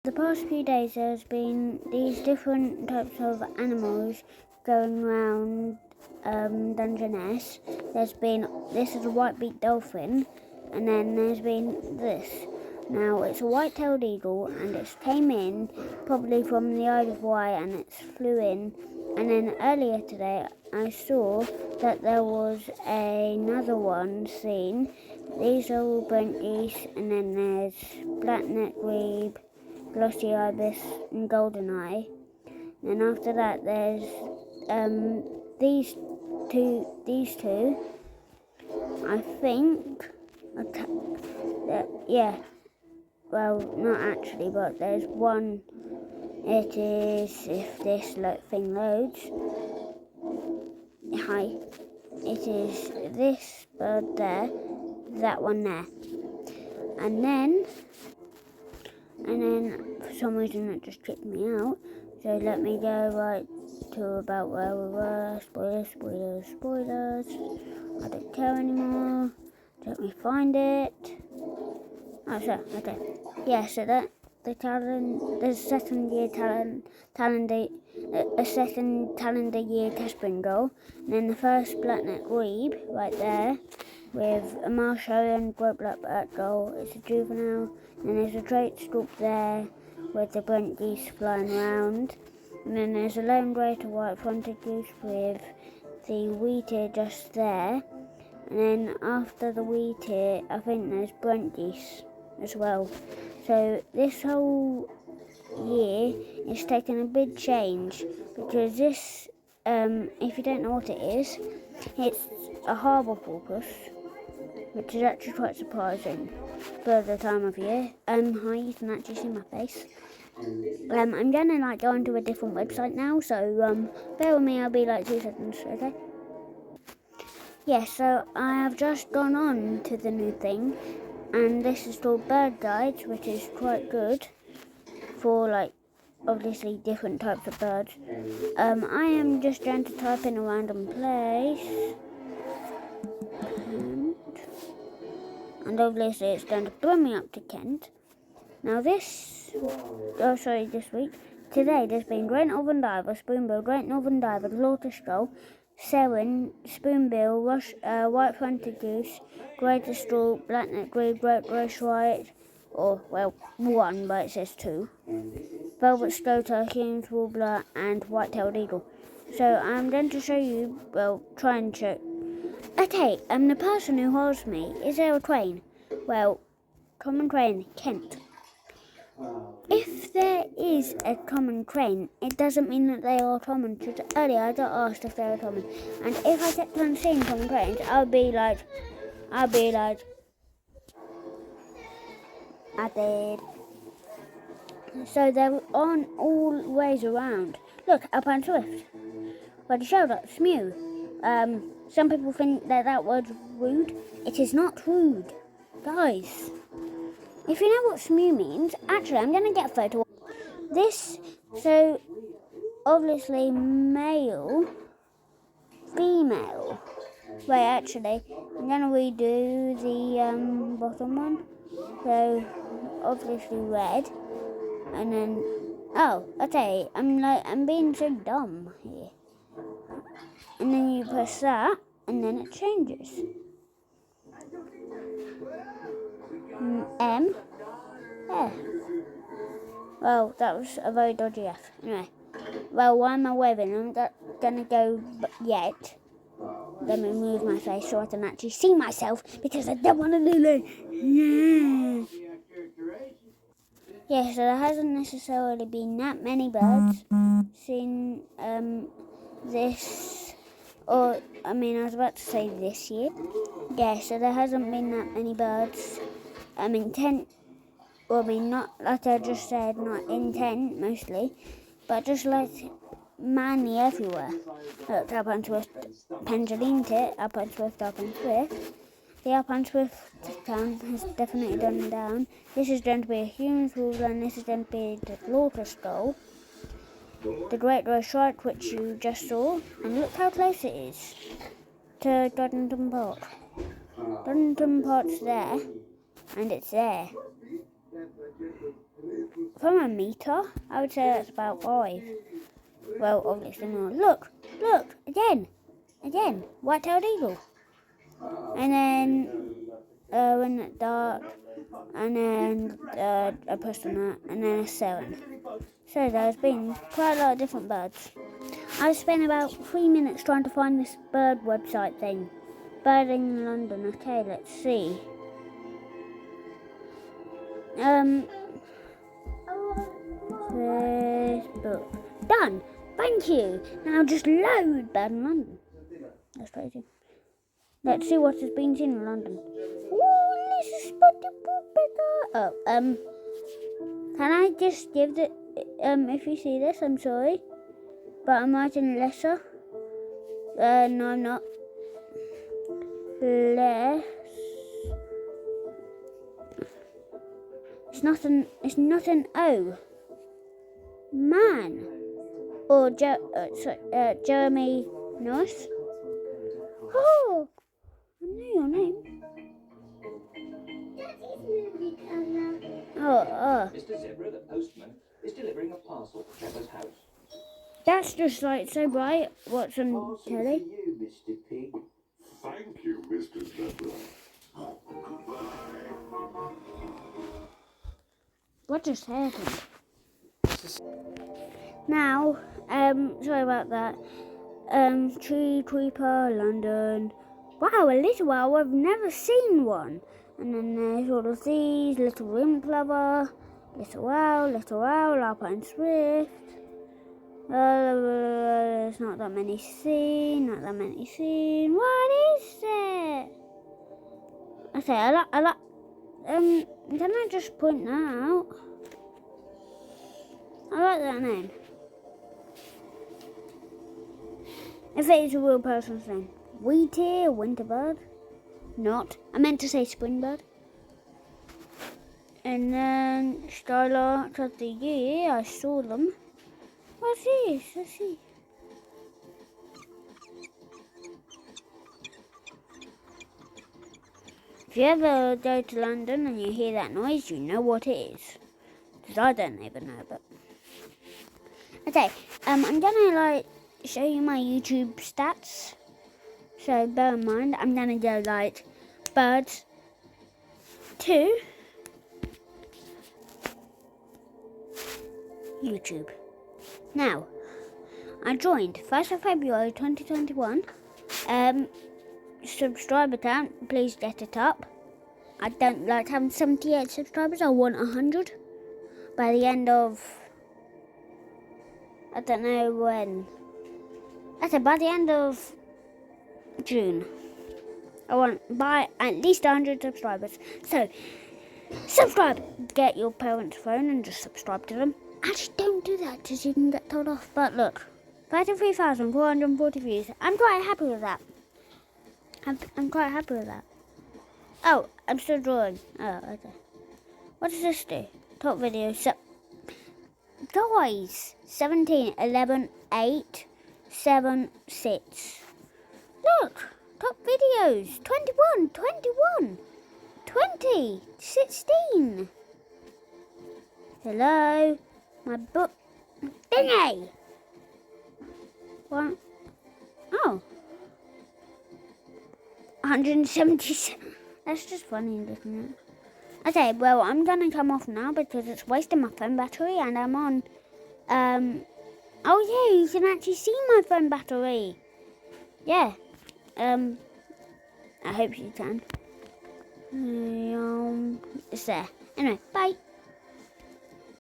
The past few days there's been these different types of animals going around Dungeness. This is a white-beaked dolphin, and then there's been this. Now it's a white-tailed eagle, and it's came in probably from the Isle of Wight, and it's flew in. And then earlier today I saw that there was another one seen. These are all Brent geese, and then there's black-necked grebe, glossy ibis, and goldeneye. And after that there's these two. I think, yeah, well, not actually, but there's one. It is, if this thing loads, hi, it is this bird there, that one there, and then for some reason it just tripped me out. So let me go right to about where we were. Spoilers. I don't care anymore. Let me find it. Oh, so, okay. Yeah, so that there's a second calendar year test brindle, and then the first black-necked grebe right there with a marshal and great black gull. It's a juvenile, and there's a great stalk there with the Brent geese flying around, and then there's a lone grey to white fronted goose with the wheatear just there, and then after the wheatear I think there's Brent geese as well. So this whole year is taking a big change, because this, if you don't know what it is, it's a harbour porpoise, which is actually quite surprising for the time of year. Hi, you can actually see my face. I'm gonna go onto a different website now, so bear with me, I'll be 2 seconds, okay? Yeah, so I have just gone on to the new thing, and this is called Bird Guides, which is quite good for obviously different types of birds. I am just going to type in a random place, and obviously it's going to bring me up to Kent. Now this week, today there's been great northern diver, spoonbill, great northern diver, tortoise gull, Serin, spoonbill, white fronted goose, greater stork, black-necked grebe, great Welsh white, one, but it says 2, velvet scoter, Hume's warbler, and white-tailed eagle. So I'm going to show you, try and show. Okay, the person who holds me, is there a crane? Well, common crane, Kent. If there is a common crane, it doesn't mean that they are common. Because earlier I got asked if they were common, and if I kept on seeing common cranes, I'd be like, I did. So they're on all ways around. Look, Alpine Swift, Reddy Shelduck, Smew. Some people think that word's rude. It is not rude, guys. If you know what Smew means, actually, I'm going to get a photo. This, so obviously male, female. Wait, actually, I'm going to redo the bottom one. So obviously red, and then okay. I'm being so dumb here. And then you press that, and then it changes. M, F. Well, that was a very dodgy F. Anyway, why am I waving? I'm not gonna go yet. Let me move my face so I can actually see myself, because I don't want to do it. Yeah, so there hasn't necessarily been that many birds seen this, or I was about to say this year. Yeah, so there hasn't been that many birds. Not like I just said, not in tent mostly, but just mainly everywhere. Look, Alpine Swift, Pengeline Tit, Alpine Swift. The Alpine Swift town has definitely gone down. This is going to be a Hume's warbler, and this is going to be the tortoise gull, the great Welsh white, which you just saw, and look how close it is to Doddington Park. Doddington Park's there, and it's there. from a meter, I would say that's about 5. Well, obviously not. Look, again, white-tailed eagle. And then when it's dark, and then I pressed on that, and then a 7. So there's been quite a lot of different birds. I spent about 3 minutes trying to find this bird website thing. Birding in London. Okay, let's see. Facebook. Done. Thank you. Now just load Bird in London. That's crazy. Let's see what has been seen in London. Ooh, this is better. Oh, can I just give the if you see this, I'm sorry, but I'm writing lesser. No, I'm not. Less. It's not an O. Man. Or Jeremy North. Oh, I know your name. Mr. Zebra, the postman, is delivering a parcel to Pepper's house. That's just like so bright. What's on telly? For you, Mr. Pig. Thank you, Mr. Zebra. What just happened? Now, sorry about that. Tree Creeper, London. Wow, a little owl. I've never seen one. And then there's all of these. Little rim plover, little owl, Alpine Swift. There's not that many seen. What is it? Okay, I like. Can I just point that out? I like that name. If it is a real person's name. Wheatear, Winterbird. Not. I meant to say Springbird. And then Starlarks of the Year. I saw them. What's this? Let's see. If you ever go to London and you hear that noise, you know what it is. Because I don't even know, but... Okay, I'm gonna show you my YouTube stats. So bear in mind, I'm gonna go birds 2 YouTube. Now, I joined 1st of February 2021. Subscriber count, please get it up. I don't like having 78 subscribers. I want 100 by the end of, I don't know when. Okay, by the end of June. I want by at least 100 subscribers. So, subscribe. Get your parents' phone and just subscribe to them. Actually, don't do that because you can get told off. But look, 33,440 views. I'm quite happy with that. I'm quite happy with that. Oh, I'm still drawing. Oh, okay. What does this do? Top video. So, guys, 17, 11, 8, 7, 6. Look, top videos. 21, 20, 16. Hello, my book thingy. One. Oh. 177. That's just funny, isn't it? Okay, well, I'm gonna come off now because it's wasting my phone battery and I'm on. Oh yeah, you can actually see my phone battery. Yeah. I hope you can. It's there. Anyway, bye.